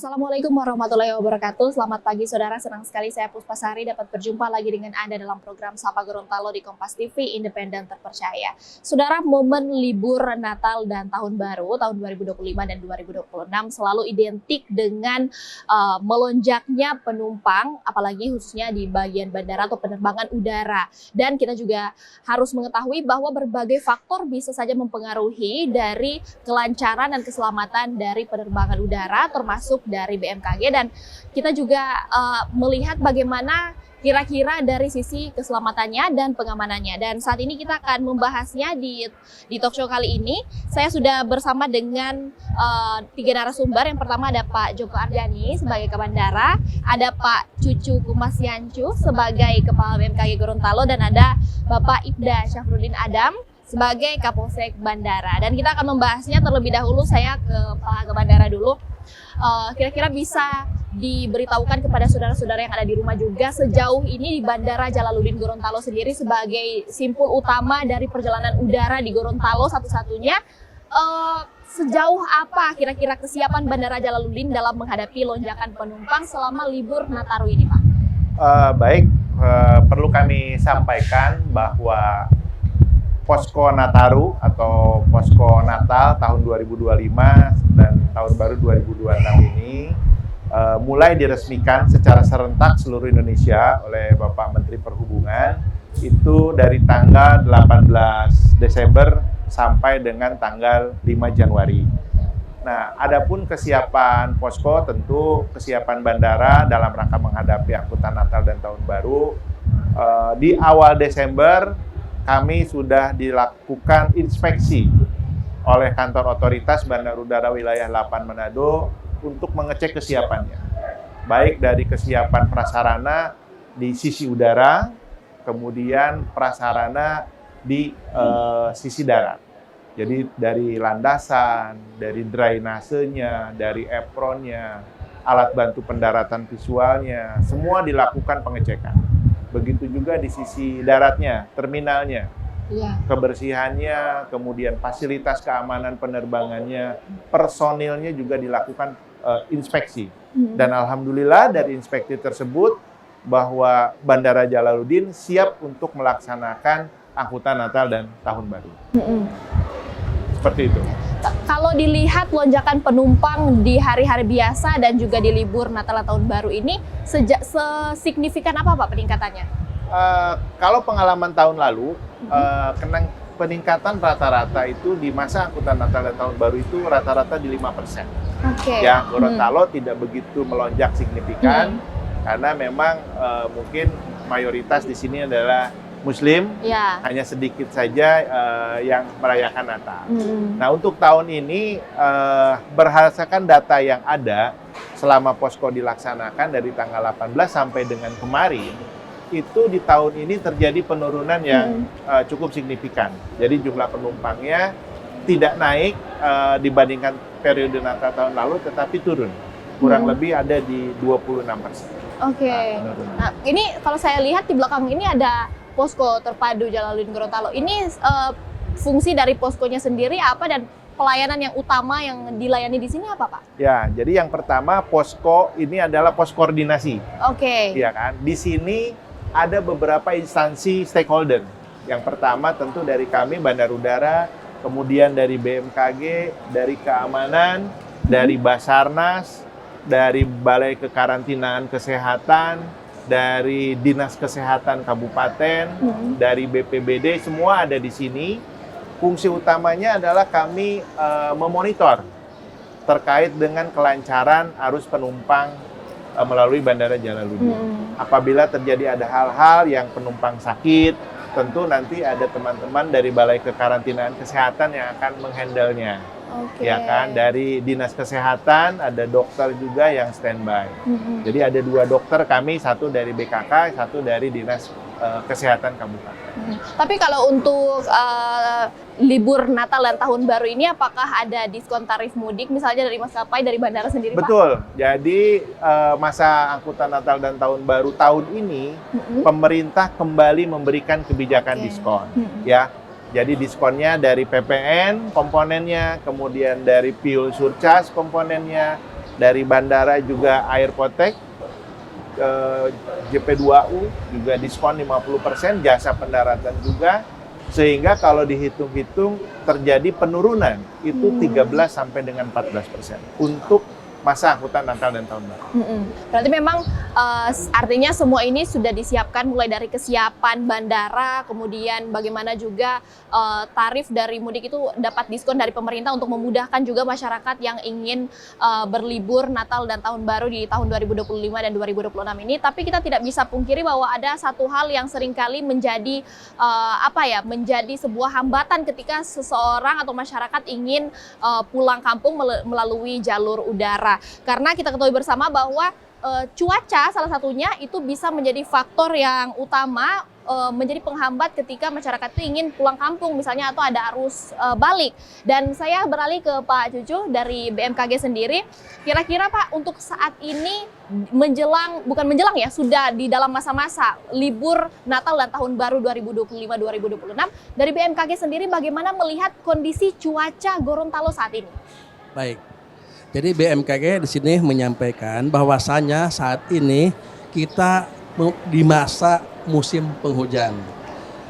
Assalamualaikum warahmatullahi wabarakatuh. Selamat pagi saudara, senang sekali saya Puspasari dapat berjumpa lagi dengan Anda dalam program Sapa Gorontalo di Kompas TV, independen terpercaya. Saudara, momen libur Natal dan Tahun Baru tahun 2025 dan 2026 selalu identik dengan melonjaknya penumpang, apalagi khususnya di bagian bandara atau penerbangan udara. Dan kita juga harus mengetahui bahwa berbagai faktor bisa saja mempengaruhi dari kelancaran dan keselamatan dari penerbangan udara, termasuk dari BMKG, dan kita juga melihat bagaimana kira-kira dari sisi keselamatannya dan pengamanannya. Dan saat ini kita akan membahasnya di talkshow kali ini. Saya sudah bersama dengan tiga narasumber. Yang pertama ada Pak Joko Ardhani sebagai Kepala Bandara, ada Pak Cucu Kumasyancu sebagai Kepala BMKG Gorontalo, dan ada Bapak Ibda Syafruddin Adam sebagai Kapolsek Bandara. Dan kita akan membahasnya terlebih dahulu. Saya ke Pak Bandara dulu. Kira-kira bisa diberitahukan kepada saudara-saudara yang ada di rumah juga, sejauh ini di Bandara Jalaluddin Gorontalo sendiri sebagai simpul utama dari perjalanan udara di Gorontalo satu-satunya, sejauh apa kira-kira kesiapan Bandara Jalaluddin dalam menghadapi lonjakan penumpang selama libur Nataru ini, Pak? Baik, perlu kami sampaikan bahwa Posko Nataru atau Posko Natal tahun 2025 dan tahun baru 2026 ini mulai diresmikan secara serentak seluruh Indonesia oleh Bapak Menteri Perhubungan itu dari tanggal 18 Desember sampai dengan tanggal 5 Januari. Nah, adapun kesiapan posko, tentu kesiapan bandara dalam rangka menghadapi angkutan Natal dan Tahun Baru. Di awal Desember kami sudah dilakukan inspeksi oleh kantor otoritas Bandara Udara Wilayah 8 Manado untuk mengecek kesiapannya. Baik dari kesiapan prasarana di sisi udara, kemudian prasarana di sisi darat. Jadi dari landasan, dari drainasenya, dari apronnya, alat bantu pendaratan visualnya, semua dilakukan pengecekan. Begitu juga di sisi daratnya, terminalnya, kebersihannya, kemudian fasilitas keamanan penerbangannya, personilnya juga dilakukan inspeksi. Dan alhamdulillah dari inspeksi tersebut bahwa Bandara Jalaluddin siap untuk melaksanakan angkutan Natal dan Tahun Baru. Seperti itu. Kalau dilihat lonjakan penumpang di hari-hari biasa dan juga di libur Natal dan Tahun Baru ini, sesignifikan apa Pak peningkatannya? Kalau pengalaman tahun lalu, peningkatan rata-rata itu di masa angkutan Natal dan Tahun Baru itu rata-rata di 5%. Ya, Gorontalo tidak begitu melonjak signifikan karena memang mungkin mayoritas di sini adalah Muslim, hanya sedikit saja yang merayakan Natal. Nah, untuk tahun ini berdasarkan data yang ada selama posko dilaksanakan dari tanggal 18 sampai dengan kemarin, itu di tahun ini terjadi penurunan yang cukup signifikan. Jadi jumlah penumpangnya tidak naik dibandingkan periode Natal tahun lalu, tetapi turun. Kurang lebih ada di 26%. Nah, ini kalau saya lihat di belakang ini ada Posko Terpadu Jalaluddin Gorontalo. Ini fungsi dari poskonya sendiri apa, dan pelayanan yang utama yang dilayani di sini apa, Pak? Ya, jadi yang pertama posko ini adalah pos koordinasi. Iya kan? Di sini ada beberapa instansi stakeholder. Yang pertama tentu dari kami Bandar Udara, kemudian dari BMKG, dari keamanan, dari Basarnas, dari Balai Kekarantinaan Kesehatan, dari Dinas Kesehatan Kabupaten, dari BPBD, semua ada di sini. Fungsi utamanya adalah kami memonitor terkait dengan kelancaran arus penumpang melalui Bandara Jalaluddin. Apabila terjadi ada hal-hal yang penumpang sakit, tentu nanti ada teman-teman dari Balai Kekarantinaan Kesehatan yang akan menghandle-nya. Ya kan, dari Dinas Kesehatan ada dokter juga yang standby. Jadi ada 2 dokter kami, satu dari BKK, satu dari Dinas Kesehatan Kabupaten. Tapi kalau untuk libur Natal dan Tahun Baru ini, apakah ada diskon tarif mudik misalnya dari maskapai, dari bandara sendiri, Pak? Betul. Jadi masa angkutan Natal dan Tahun Baru tahun ini pemerintah kembali memberikan kebijakan diskon. Ya. Jadi diskonnya dari PPN komponennya, kemudian dari fuel surcharge komponennya, dari bandara juga Airpotek, JP2U juga diskon 50%, jasa pendaratan juga, sehingga kalau dihitung-hitung terjadi penurunan itu 13 sampai dengan 14% untuk masa angkutan Natal dan Tahun Baru. Berarti memang artinya semua ini sudah disiapkan mulai dari kesiapan bandara, kemudian bagaimana juga tarif dari mudik itu dapat diskon dari pemerintah untuk memudahkan juga masyarakat yang ingin berlibur Natal dan Tahun Baru di tahun 2025 dan 2026 ini. Tapi kita tidak bisa pungkiri bahwa ada satu hal yang seringkali menjadi menjadi sebuah hambatan ketika seseorang atau masyarakat ingin pulang kampung melalui jalur udara. Karena kita ketahui bersama bahwa cuaca salah satunya itu bisa menjadi faktor yang utama menjadi penghambat ketika masyarakat itu ingin pulang kampung misalnya atau ada arus balik. Dan saya beralih ke Pak Cucu dari BMKG sendiri. Kira-kira Pak, untuk saat ini sudah di dalam masa-masa libur Natal dan Tahun Baru 2025-2026, dari BMKG sendiri bagaimana melihat kondisi cuaca Gorontalo saat ini? Baik. Jadi BMKG di sini menyampaikan bahwasanya saat ini kita di masa musim penghujan.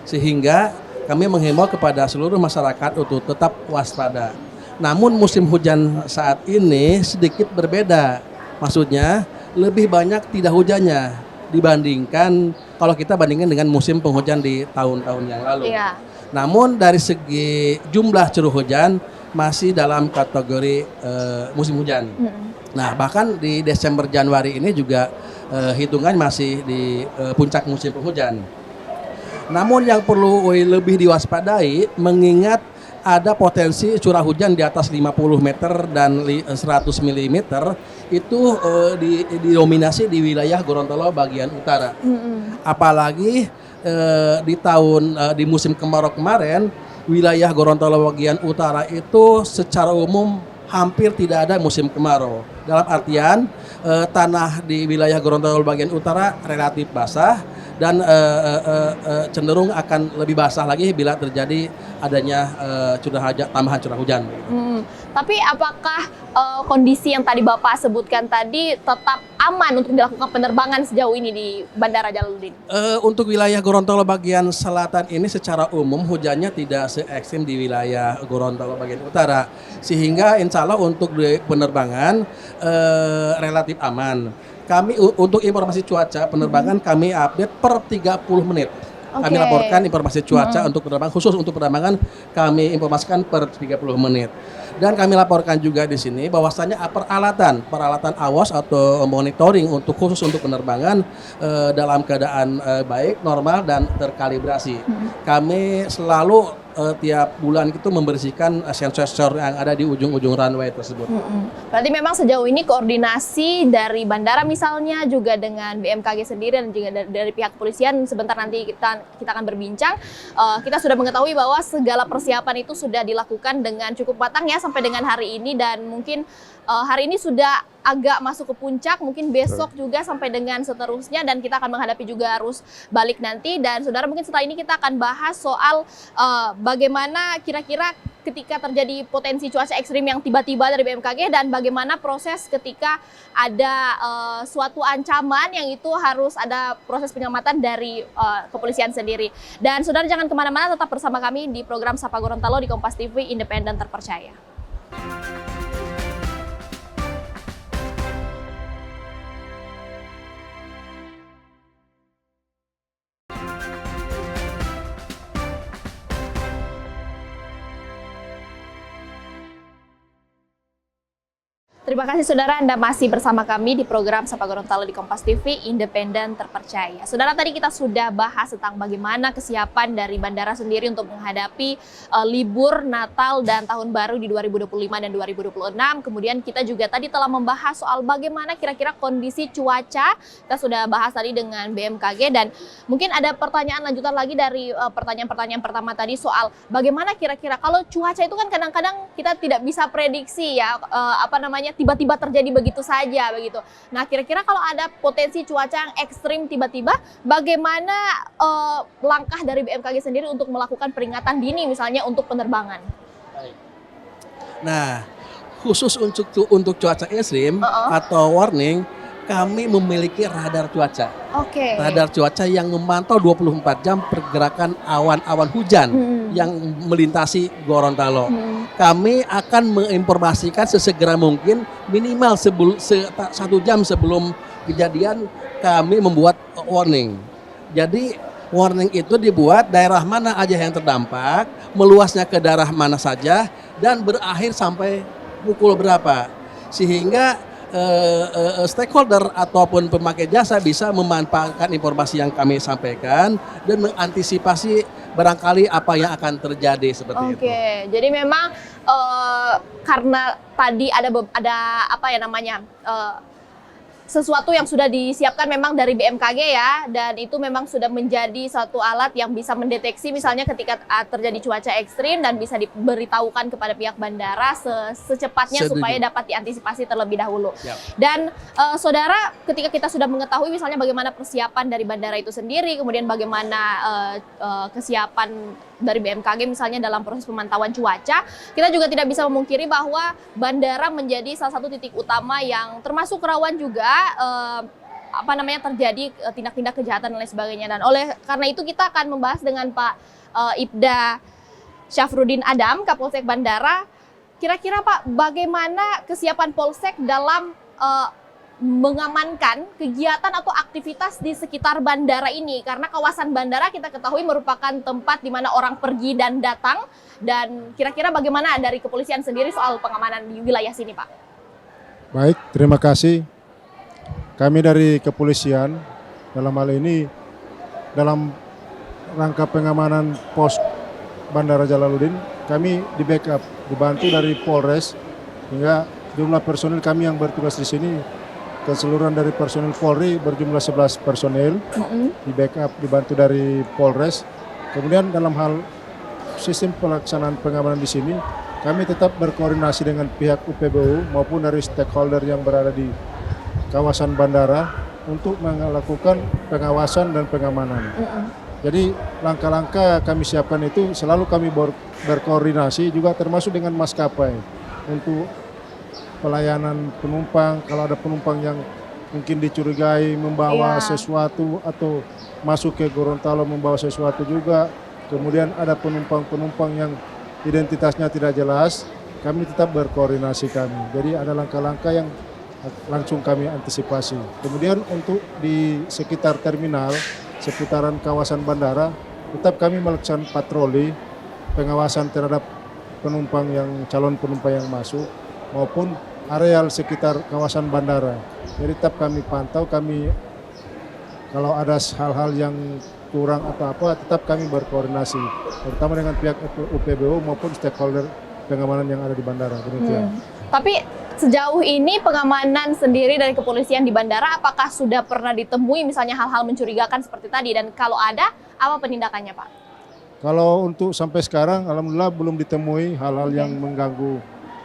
Sehingga kami menghimbau kepada seluruh masyarakat untuk tetap waspada. Namun musim hujan saat ini sedikit berbeda. Maksudnya lebih banyak tidak hujannya dibandingkan kalau kita bandingkan dengan musim penghujan di tahun-tahun yang lalu. Iya. Namun dari segi jumlah curah hujan masih dalam kategori musim hujan. Nah, bahkan di Desember Januari ini juga hitungan masih di puncak musim penghujan. Namun yang perlu lebih diwaspadai mengingat ada potensi curah hujan di atas 50 meter dan 100 mm itu didominasi di wilayah Gorontalo bagian utara. Apalagi di musim kemarau kemarin, wilayah Gorontalo bagian utara itu secara umum hampir tidak ada musim kemarau. Dalam artian tanah di wilayah Gorontalo bagian utara relatif basah dan cenderung akan lebih basah lagi bila terjadi adanya tambahan curah hujan. Tapi apakah kondisi yang tadi Bapak sebutkan tadi tetap aman untuk dilakukan penerbangan sejauh ini di Bandara Jalaluddin? Untuk wilayah Gorontalo bagian selatan ini secara umum hujannya tidak se-ekstrim di wilayah Gorontalo bagian utara. Sehingga insya Allah untuk penerbangan relatif aman. Kami untuk informasi cuaca penerbangan kami update per 30 menit. Kami laporkan informasi cuaca untuk penerbangan, khusus untuk penerbangan kami informasikan per 30 menit. Dan kami laporkan juga di sini bahwasanya peralatan awas atau monitoring khusus untuk penerbangan dalam keadaan baik, normal dan terkalibrasi. Kami selalu tiap bulan itu membersihkan sensor yang ada di ujung-ujung runway tersebut. Berarti memang sejauh ini koordinasi dari bandara misalnya juga dengan BMKG sendiri dan juga dari pihak kepolisian, sebentar nanti kita akan berbincang. Kita sudah mengetahui bahwa segala persiapan itu sudah dilakukan dengan cukup matang ya sampai dengan hari ini, dan mungkin hari ini sudah agak masuk ke puncak, mungkin besok juga sampai dengan seterusnya, dan kita akan menghadapi juga arus balik nanti. Dan saudara, mungkin setelah ini kita akan bahas soal bagaimana kira-kira ketika terjadi potensi cuaca ekstrim yang tiba-tiba dari BMKG dan bagaimana proses ketika ada suatu ancaman yang itu harus ada proses penyelamatan dari kepolisian sendiri. Dan saudara jangan kemana-mana, tetap bersama kami di program Sapa Gorontalo di Kompas TV, independen terpercaya. Terima kasih saudara, Anda masih bersama kami di program Sapa Gorontalo di Kompas TV, independen terpercaya. Saudara, tadi kita sudah bahas tentang bagaimana kesiapan dari bandara sendiri untuk menghadapi libur Natal dan Tahun Baru di 2025 dan 2026. Kemudian kita juga tadi telah membahas soal bagaimana kira-kira kondisi cuaca. Kita sudah bahas tadi dengan BMKG, dan mungkin ada pertanyaan lanjutan lagi dari pertanyaan-pertanyaan pertama tadi soal bagaimana kira-kira kalau cuaca itu kan kadang-kadang kita tidak bisa prediksi ya, tiba-tiba terjadi begitu saja begitu. Nah, kira-kira kalau ada potensi cuaca yang ekstrim tiba-tiba, bagaimana langkah dari BMKG sendiri untuk melakukan peringatan dini misalnya untuk penerbangan? Nah, khusus untuk cuaca ekstrim atau warning, kami memiliki radar cuaca. Oke. Radar cuaca yang memantau 24 jam pergerakan awan-awan hujan yang melintasi Gorontalo. Kami akan menginformasikan sesegera mungkin, minimal 1 jam sebelum kejadian kami membuat warning. Jadi warning itu dibuat daerah mana aja yang terdampak, meluasnya ke daerah mana saja, dan berakhir sampai pukul berapa. Sehingga stakeholder ataupun pemakai jasa bisa memanfaatkan informasi yang kami sampaikan dan mengantisipasi barangkali apa yang akan terjadi seperti itu. Oke, jadi memang karena tadi ada apa ya namanya, sesuatu yang sudah disiapkan memang dari BMKG ya, dan itu memang sudah menjadi satu alat yang bisa mendeteksi misalnya ketika terjadi cuaca ekstrim dan bisa diberitahukan kepada pihak bandara secepatnya supaya dapat diantisipasi terlebih dahulu. Dan saudara, ketika kita sudah mengetahui misalnya bagaimana persiapan dari bandara itu sendiri, kemudian bagaimana kesiapan dari BMKG misalnya dalam proses pemantauan cuaca, kita juga tidak bisa memungkiri bahwa bandara menjadi salah satu titik utama yang termasuk rawan juga terjadi tindak-tindak kejahatan dan lain sebagainya. Dan karena itu kita akan membahas dengan Pak Ibda Syafruddin Adam, Kapolsek Bandara. Kira-kira Pak, bagaimana kesiapan Polsek dalam mengamankan kegiatan atau aktivitas di sekitar bandara ini? Karena kawasan bandara kita ketahui merupakan tempat di mana orang pergi dan datang. Dan kira-kira bagaimana dari kepolisian sendiri soal pengamanan di wilayah sini, Pak? Baik, terima kasih. Kami dari kepolisian dalam hal ini dalam rangka pengamanan pos Bandara Jalaluddin, kami di backup, dibantu dari Polres, hingga jumlah personil kami yang bertugas di sini keseluruhan dari personil Polri berjumlah 11 personil, di backup dibantu dari Polres. Kemudian dalam hal sistem pelaksanaan pengamanan di sini, kami tetap berkoordinasi dengan pihak UPBU maupun dari stakeholder yang berada di kawasan bandara untuk melakukan pengawasan dan pengamanan. Jadi langkah-langkah kami siapkan itu selalu kami berkoordinasi juga termasuk dengan maskapai untuk pelayanan penumpang. Kalau ada penumpang yang mungkin dicurigai membawa sesuatu atau masuk ke Gorontalo membawa sesuatu juga. Kemudian ada penumpang-penumpang yang identitasnya tidak jelas, kami tetap berkoordinasi kami. Jadi ada langkah-langkah yang langsung kami antisipasi. Kemudian untuk di sekitar terminal, seputaran kawasan bandara, tetap kami melakukan patroli, pengawasan terhadap penumpang calon penumpang yang masuk, maupun areal sekitar kawasan bandara. Jadi tetap kami pantau, kalau ada hal-hal yang kurang atau apa, tetap kami berkoordinasi, terutama dengan pihak UPBU maupun stakeholder pengamanan yang ada di bandara. Demikian. Tapi sejauh ini pengamanan sendiri dari kepolisian di bandara, apakah sudah pernah ditemui misalnya hal-hal mencurigakan seperti tadi? Dan kalau ada, apa penindakannya, Pak? Kalau untuk sampai sekarang, alhamdulillah belum ditemui hal-hal yang mengganggu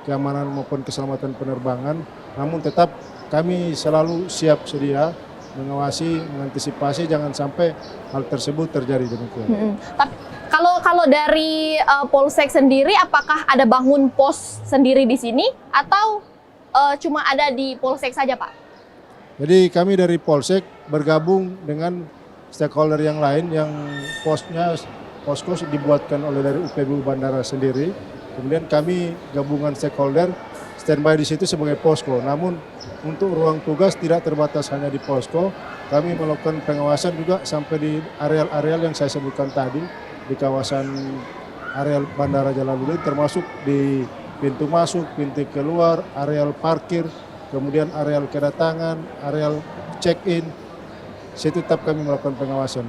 keamanan maupun keselamatan penerbangan. Namun tetap kami selalu siap sedia mengawasi, mengantisipasi jangan sampai hal tersebut terjadi. Demikian. Tapi kalau dari Polsek sendiri, apakah ada bangun pos sendiri di sini atau cuma ada di Polsek saja, Pak? Jadi kami dari Polsek bergabung dengan stakeholder yang lain yang posko dibuatkan oleh dari UPBU Bandara sendiri. Kemudian kami gabungan stakeholder standby di situ sebagai posko. Namun untuk ruang tugas tidak terbatas hanya di posko, kami melakukan pengawasan juga sampai di areal-areal yang saya sebutkan tadi, di kawasan areal Bandara Jalaluddin, termasuk di pintu masuk, pintu keluar, areal parkir, kemudian areal kedatangan, areal check-in. Situ tetap kami melakukan pengawasan.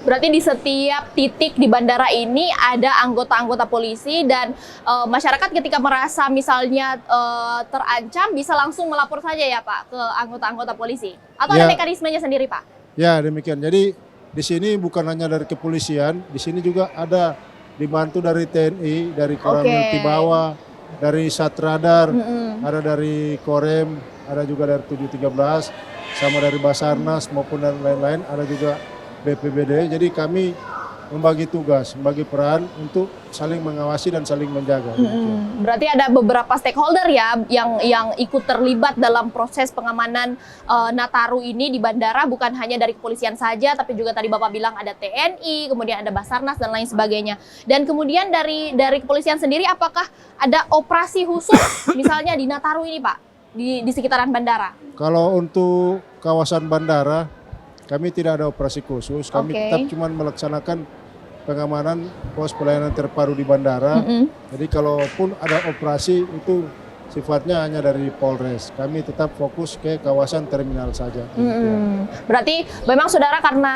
Berarti di setiap titik di bandara ini ada anggota-anggota polisi dan masyarakat ketika merasa misalnya terancam bisa langsung melapor saja ya Pak ke anggota-anggota polisi? Atau ada mekanismenya sendiri Pak? Ya demikian. Jadi di sini bukan hanya dari kepolisian, di sini juga ada dibantu dari TNI, dari Koramil Tibawa, dari Satradar, ada dari Korem, ada juga dari 713. Sama dari Basarnas maupun dan lain-lain, ada juga BPBD. Jadi kami membagi tugas, membagi peran untuk saling mengawasi dan saling menjaga. Berarti ada beberapa stakeholder ya yang ikut terlibat dalam proses pengamanan Nataru ini di bandara, bukan hanya dari kepolisian saja, tapi juga tadi Bapak bilang ada TNI, kemudian ada Basarnas dan lain sebagainya. Dan kemudian dari kepolisian sendiri, apakah ada operasi khusus misalnya di Nataru ini Pak, di sekitaran bandara? Kalau untuk kawasan bandara, kami tidak ada operasi khusus. Kami tetap cuma melaksanakan pengamanan pos pelayanan terpadu di bandara. Jadi kalaupun ada operasi itu sifatnya hanya dari Polres. Kami tetap fokus ke kawasan terminal saja. Berarti memang saudara, karena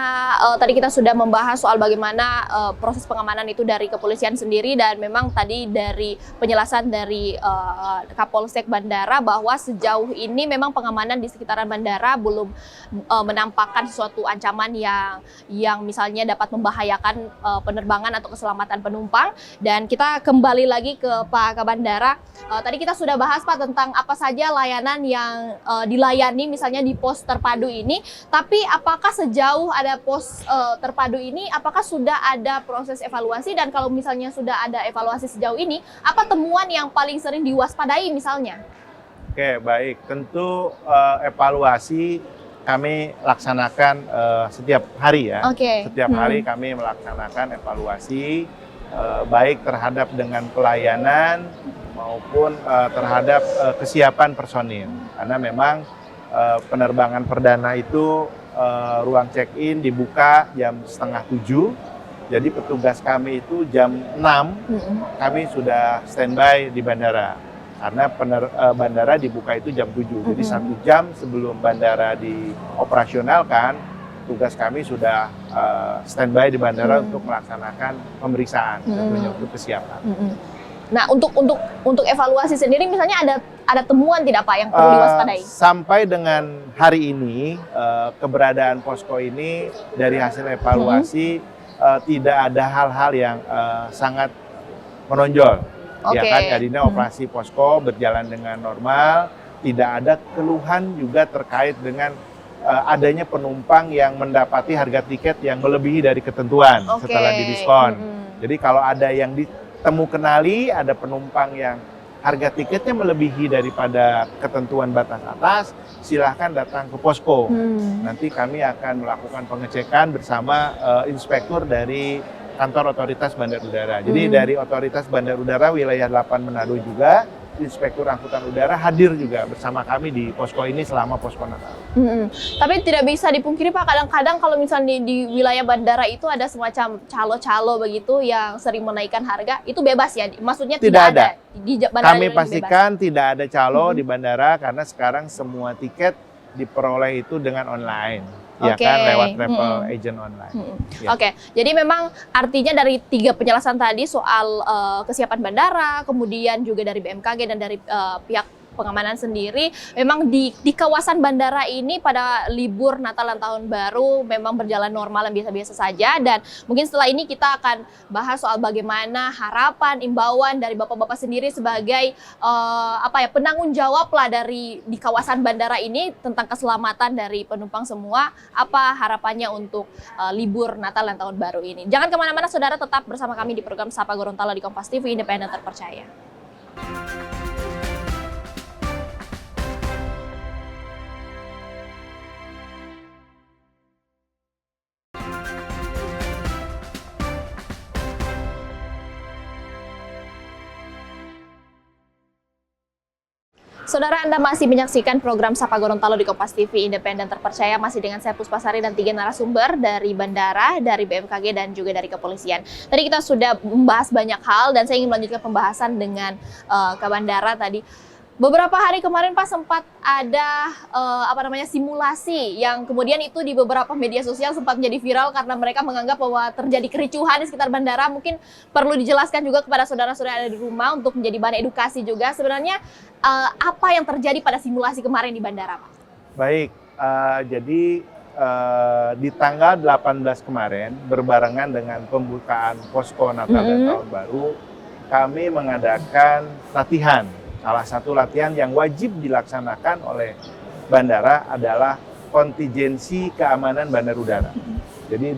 tadi kita sudah membahas soal bagaimana proses pengamanan itu dari kepolisian sendiri, dan memang tadi dari penjelasan dari Kapolsek Bandara bahwa sejauh ini memang pengamanan di sekitaran bandara belum menampakkan suatu ancaman yang misalnya dapat membahayakan penerbangan atau keselamatan penumpang. Dan kita kembali lagi ke Pak Kabandara. Tadi kita sudah bahas Pak tentang apa saja layanan yang dilayani misalnya di pos terpadu ini, tapi apakah sejauh ada pos terpadu ini, apakah sudah ada proses evaluasi, dan kalau misalnya sudah ada evaluasi sejauh ini, apa temuan yang paling sering diwaspadai misalnya? Oke, baik. Tentu evaluasi kami laksanakan setiap hari ya. Setiap hari kami melaksanakan evaluasi baik terhadap dengan pelayanan maupun terhadap kesiapan personil. Karena memang penerbangan perdana itu ruang check-in dibuka jam 6:30. Jadi petugas kami itu jam 6 kami sudah standby di bandara. Karena bandara dibuka itu jam 7. Jadi 1 jam sebelum bandara dioperasionalkan, tugas kami sudah standby di bandara untuk melaksanakan pemeriksaan, tentunya untuk kesiapan. Nah, untuk evaluasi sendiri misalnya ada temuan tidak Pak yang perlu diwaspadai? Sampai dengan hari ini keberadaan posko ini dari hasil evaluasi tidak ada hal-hal yang sangat menonjol. Ya kan, jadinya operasi posko berjalan dengan normal, tidak ada keluhan juga terkait dengan adanya penumpang yang mendapati harga tiket yang melebihi dari ketentuan setelah didiskon. Jadi kalau ada yang temu kenali, ada penumpang yang harga tiketnya melebihi daripada ketentuan batas atas, silahkan datang ke posko. Nanti kami akan melakukan pengecekan bersama inspektur dari kantor otoritas bandar udara. Jadi dari otoritas bandar udara wilayah 8 Manado juga, inspektur angkutan udara hadir juga bersama kami di posko ini selama posko Natal. Tapi tidak bisa dipungkiri Pak, kadang-kadang kalau misalnya di wilayah bandara itu ada semacam calo-calo begitu yang sering menaikkan harga, itu bebas ya? Maksudnya tidak ada di bandara. Kami pastikan bebas. Tidak ada calo di bandara, karena sekarang semua tiket diperoleh itu dengan online. Ya kan, lewat travel agent online. Jadi memang artinya dari 3 penjelasan tadi soal kesiapan bandara, kemudian juga dari BMKG dan dari pihak pengamanan sendiri, memang di kawasan bandara ini pada libur Natal dan Tahun Baru memang berjalan normal dan biasa-biasa saja. Dan mungkin setelah ini kita akan bahas soal bagaimana harapan, imbauan dari Bapak-Bapak sendiri sebagai penanggung jawab lah di kawasan bandara ini tentang keselamatan dari penumpang semua. Apa harapannya untuk libur Natal dan Tahun Baru ini? Jangan kemana-mana saudara, tetap bersama kami di program Sapa Gorontalo di Kompas TV, independen terpercaya. Saudara, Anda masih menyaksikan program Sapa Gorontalo di Kompas TV, independen terpercaya, masih dengan saya Puspasari dan 3 narasumber dari bandara, dari BMKG dan juga dari kepolisian. Tadi kita sudah membahas banyak hal dan saya ingin melanjutkan pembahasan dengan Kak Bandara tadi. Beberapa hari kemarin Pak sempat ada simulasi yang kemudian itu di beberapa media sosial sempat menjadi viral karena mereka menganggap bahwa terjadi kericuhan di sekitar bandara. Mungkin perlu dijelaskan juga kepada saudara-saudara yang ada di rumah untuk menjadi bahan edukasi juga. Sebenarnya apa yang terjadi pada simulasi kemarin di bandara, Pak? Baik, jadi di tanggal 18 kemarin berbarengan dengan pembukaan posko Natal dan Tahun Baru, kami mengadakan latihan. Salah satu latihan yang wajib dilaksanakan oleh bandara adalah kontingensi keamanan bandar udara. Jadi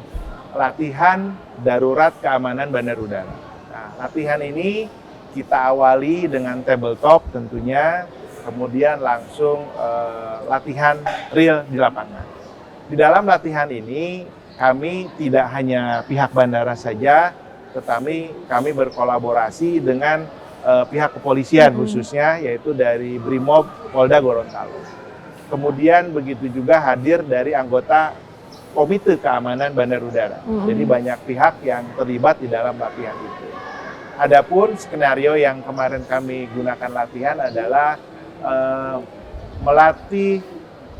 latihan darurat keamanan bandar udara. Nah, latihan ini kita awali dengan tabletop tentunya, kemudian langsung latihan real di lapangan. Di dalam latihan ini kami tidak hanya pihak bandara saja, tetapi kami berkolaborasi dengan pihak kepolisian khususnya, yaitu dari Brimob Polda Gorontalo. Kemudian begitu juga hadir dari anggota Komite Keamanan Bandar Udara. Jadi banyak pihak yang terlibat di dalam latihan itu. Adapun skenario yang kemarin kami gunakan latihan adalah melatih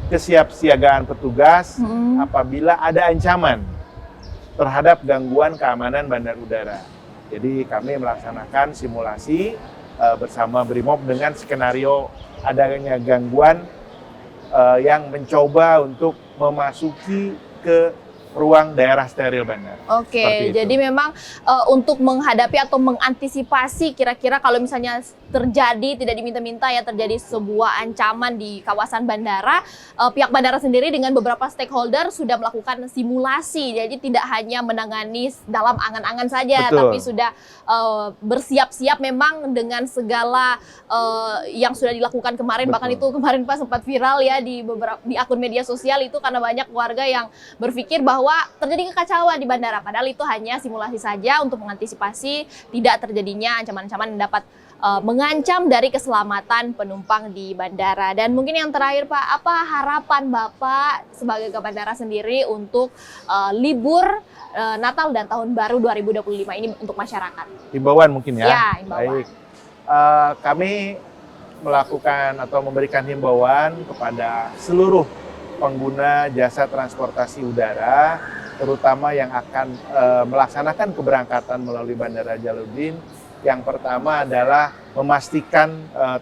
kesiapsiagaan petugas apabila ada ancaman terhadap gangguan keamanan bandar udara. Jadi kami melaksanakan simulasi bersama Brimob dengan skenario adanya gangguan yang mencoba untuk memasuki ke ruang daerah steril bandar. Oke, jadi memang untuk menghadapi atau mengantisipasi kira-kira kalau misalnya terjadi, tidak diminta-minta ya, terjadi sebuah ancaman di kawasan bandara, pihak bandara sendiri dengan beberapa stakeholder sudah melakukan simulasi. Jadi tidak hanya menangani dalam angan-angan saja, Betul. tapi sudah bersiap-siap memang dengan segala yang sudah dilakukan kemarin. Betul. Bahkan itu kemarin Pak sempat viral ya di akun media sosial itu, karena banyak warga yang berpikir bahwa terjadi kekacauan di bandara. Padahal itu hanya simulasi saja untuk mengantisipasi tidak terjadinya ancaman-ancaman yang dapat mengancam dari keselamatan penumpang di bandara. Dan mungkin yang terakhir Pak, apa harapan Bapak sebagai ke bandara sendiri untuk libur Natal dan Tahun Baru 2025 ini untuk masyarakat? Himbauan mungkin ya? Ya, himbauan. Baik. Kami melakukan atau memberikan himbauan kepada seluruh pengguna jasa transportasi udara, terutama yang akan melaksanakan keberangkatan melalui Bandara Jalaluddin. Yang pertama adalah memastikan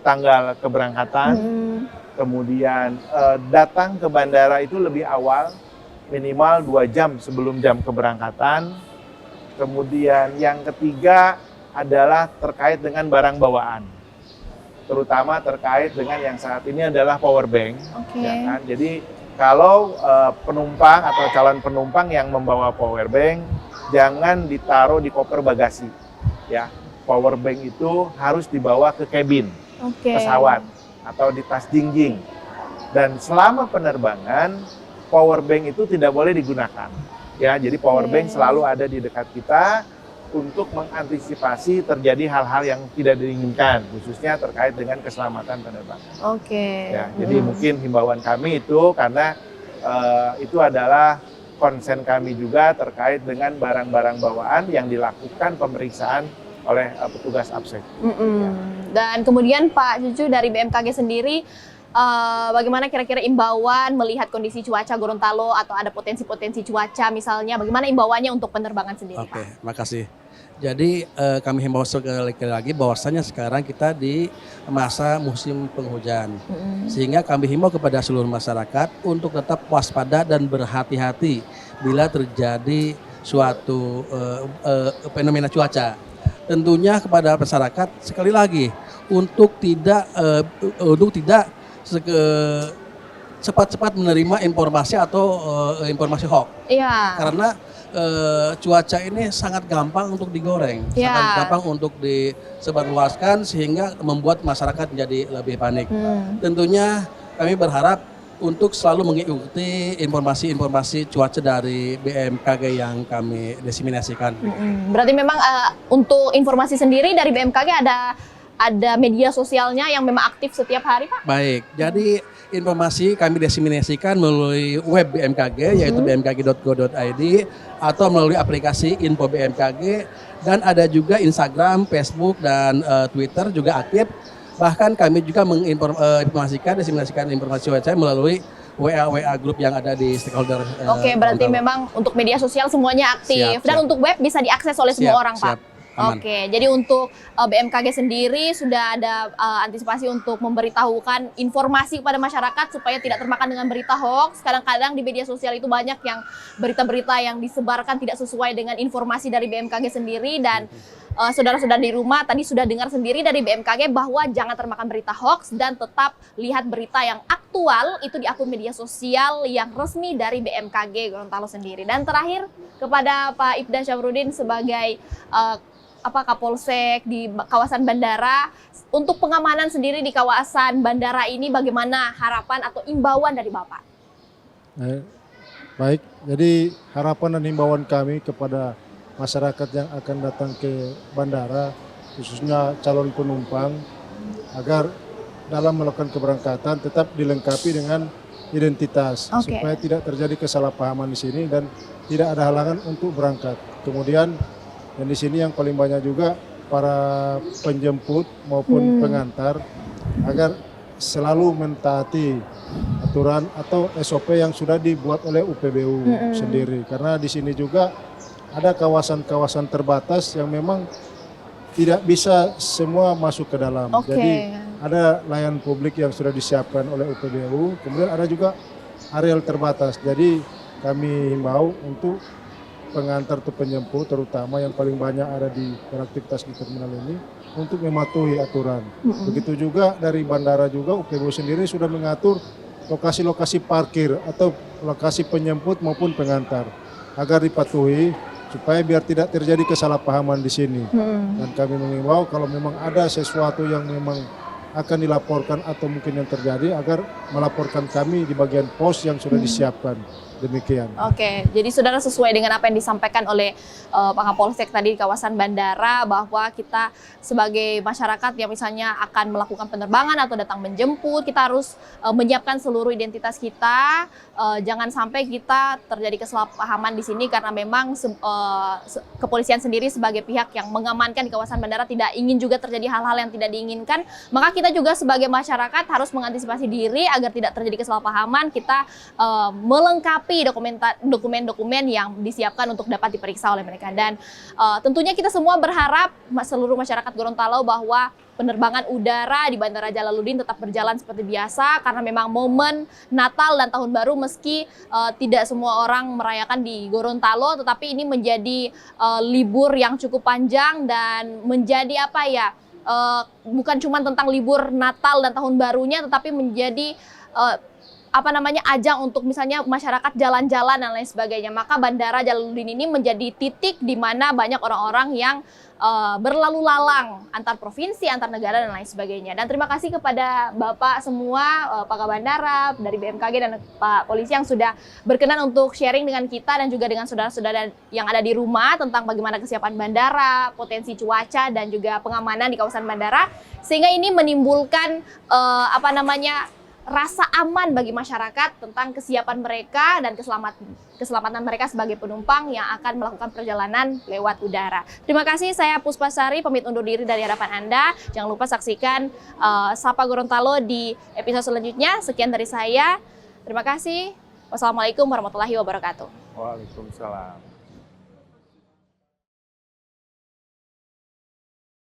tanggal keberangkatan, kemudian datang ke bandara itu lebih awal, minimal 2 jam sebelum jam keberangkatan. Kemudian yang ketiga adalah terkait dengan barang bawaan, terutama terkait dengan yang saat ini adalah power bank. Oke. Ya kan? Jadi kalau penumpang atau calon penumpang yang membawa power bank, jangan ditaruh di koper bagasi. Ya, power bank itu harus dibawa ke kabin pesawat atau di tas jingjing. Dan selama penerbangan, power bank itu tidak boleh digunakan. Ya, jadi power bank selalu ada di dekat kita untuk mengantisipasi terjadi hal-hal yang tidak diinginkan, khususnya terkait dengan keselamatan penerbangan. Oke. Ya, jadi mungkin himbauan kami itu karena itu adalah konsen kami juga terkait dengan barang-barang bawaan yang dilakukan pemeriksaan oleh petugas APSEC. Dan kemudian Pak Cucu dari BMKG sendiri, bagaimana kira-kira imbauan melihat kondisi cuaca Gorontalo atau ada potensi-potensi cuaca misalnya, bagaimana imbauannya untuk penerbangan sendiri? Oke, Pak? makasih. Jadi kami himbau sekali lagi bahwasanya sekarang kita di masa musim penghujan. Sehingga kami himbau kepada seluruh masyarakat untuk tetap waspada dan berhati-hati bila terjadi suatu fenomena cuaca. Tentunya kepada masyarakat sekali lagi untuk tidak cepat-cepat menerima informasi atau informasi hoax. Iya. Karena cuaca ini sangat gampang untuk digoreng, sangat gampang untuk disebarluaskan sehingga membuat masyarakat menjadi lebih panik. Tentunya kami berharap untuk selalu mengikuti informasi-informasi cuaca dari BMKG yang kami diseminasikan. Berarti memang untuk informasi sendiri dari BMKG ada media sosialnya yang memang aktif setiap hari, Pak? Baik, jadi informasi kami diseminasikan melalui web BMKG yaitu bmkg.go.id atau melalui aplikasi Info BMKG, dan ada juga Instagram, Facebook, dan Twitter juga aktif. Bahkan kami juga diseminasikan informasi cuaca melalui WA grup yang ada di stakeholder. Oke, berarti memang untuk media sosial semuanya aktif. Dan untuk web bisa diakses oleh semua orang, Pak? Aman. Oke, jadi untuk BMKG sendiri sudah ada antisipasi untuk memberitahukan informasi kepada masyarakat supaya tidak termakan dengan berita hoax. Kadang-kadang di media sosial itu banyak yang berita-berita yang disebarkan tidak sesuai dengan informasi dari BMKG sendiri, dan saudara-saudara di rumah tadi sudah dengar sendiri dari BMKG bahwa jangan termakan berita hoax dan tetap lihat berita yang aktual aktual itu di akun media sosial yang resmi dari BMKG Gorontalo sendiri. Dan terakhir kepada Pak Ibda Syafruddin sebagai Kapolsek di kawasan bandara, untuk pengamanan sendiri di kawasan bandara ini bagaimana harapan atau imbauan dari Bapak? Baik, jadi harapan dan himbauan kami kepada masyarakat yang akan datang ke bandara, khususnya calon penumpang, agar dalam melakukan keberangkatan tetap dilengkapi dengan identitas, supaya tidak terjadi kesalahpahaman di sini dan tidak ada halangan untuk berangkat. Kemudian dan di sini yang paling banyak juga para penjemput maupun pengantar, agar selalu mentaati aturan atau SOP yang sudah dibuat oleh UPBU sendiri. Karena di sini juga ada kawasan-kawasan terbatas yang memang tidak bisa semua masuk ke dalam. Jadi ada layanan publik yang sudah disiapkan oleh UPBU, kemudian ada juga areal terbatas. Jadi kami himbau untuk pengantar atau penjemput, terutama yang paling banyak ada di beraktivitas di terminal ini, untuk mematuhi aturan. Begitu juga dari bandara juga UPBU sendiri sudah mengatur lokasi-lokasi parkir atau lokasi penjemput maupun pengantar agar dipatuhi supaya biar tidak terjadi kesalahpahaman di sini. Dan kami mengimbau kalau memang ada sesuatu yang memang akan dilaporkan atau mungkin yang terjadi, agar melaporkan kami di bagian pos yang sudah disiapkan. Demikian. Oke, jadi saudara, sesuai dengan apa yang disampaikan oleh Pak Kapolsek tadi di kawasan bandara, bahwa kita sebagai masyarakat yang misalnya akan melakukan penerbangan atau datang menjemput, kita harus menyiapkan seluruh identitas kita. Jangan sampai kita terjadi kesalahpahaman di sini, karena memang kepolisian sendiri sebagai pihak yang mengamankan di kawasan bandara tidak ingin juga terjadi hal-hal yang tidak diinginkan. Maka kita juga sebagai masyarakat harus mengantisipasi diri agar tidak terjadi kesalahpahaman. Kita melengkapi dokumen-dokumen yang disiapkan untuk dapat diperiksa oleh mereka. Dan tentunya kita semua berharap seluruh masyarakat Gorontalo bahwa penerbangan udara di Bandara Jalaluddin tetap berjalan seperti biasa, karena memang momen Natal dan Tahun Baru meski tidak semua orang merayakan di Gorontalo, tetapi ini menjadi libur yang cukup panjang dan menjadi bukan cuma tentang libur Natal dan Tahun Barunya, tetapi menjadi ajang untuk misalnya masyarakat jalan-jalan dan lain sebagainya. Maka Bandara Jalaluddin ini menjadi titik di mana banyak orang-orang yang berlalu lalang antar provinsi, antar negara dan lain sebagainya. Dan terima kasih kepada Bapak semua, Pak Kabandara dari BMKG dan Pak Polisi yang sudah berkenan untuk sharing dengan kita dan juga dengan saudara-saudara yang ada di rumah tentang bagaimana kesiapan bandara, potensi cuaca dan juga pengamanan di kawasan bandara, sehingga ini menimbulkan rasa aman bagi masyarakat tentang kesiapan mereka dan keselamatan mereka sebagai penumpang yang akan melakukan perjalanan lewat udara. Terima kasih, saya Puspasari pamit undur diri dari hadapan Anda. Jangan lupa saksikan Sapa Gorontalo di episode selanjutnya. Sekian dari saya. Terima kasih. Wassalamualaikum warahmatullahi wabarakatuh. Waalaikumsalam.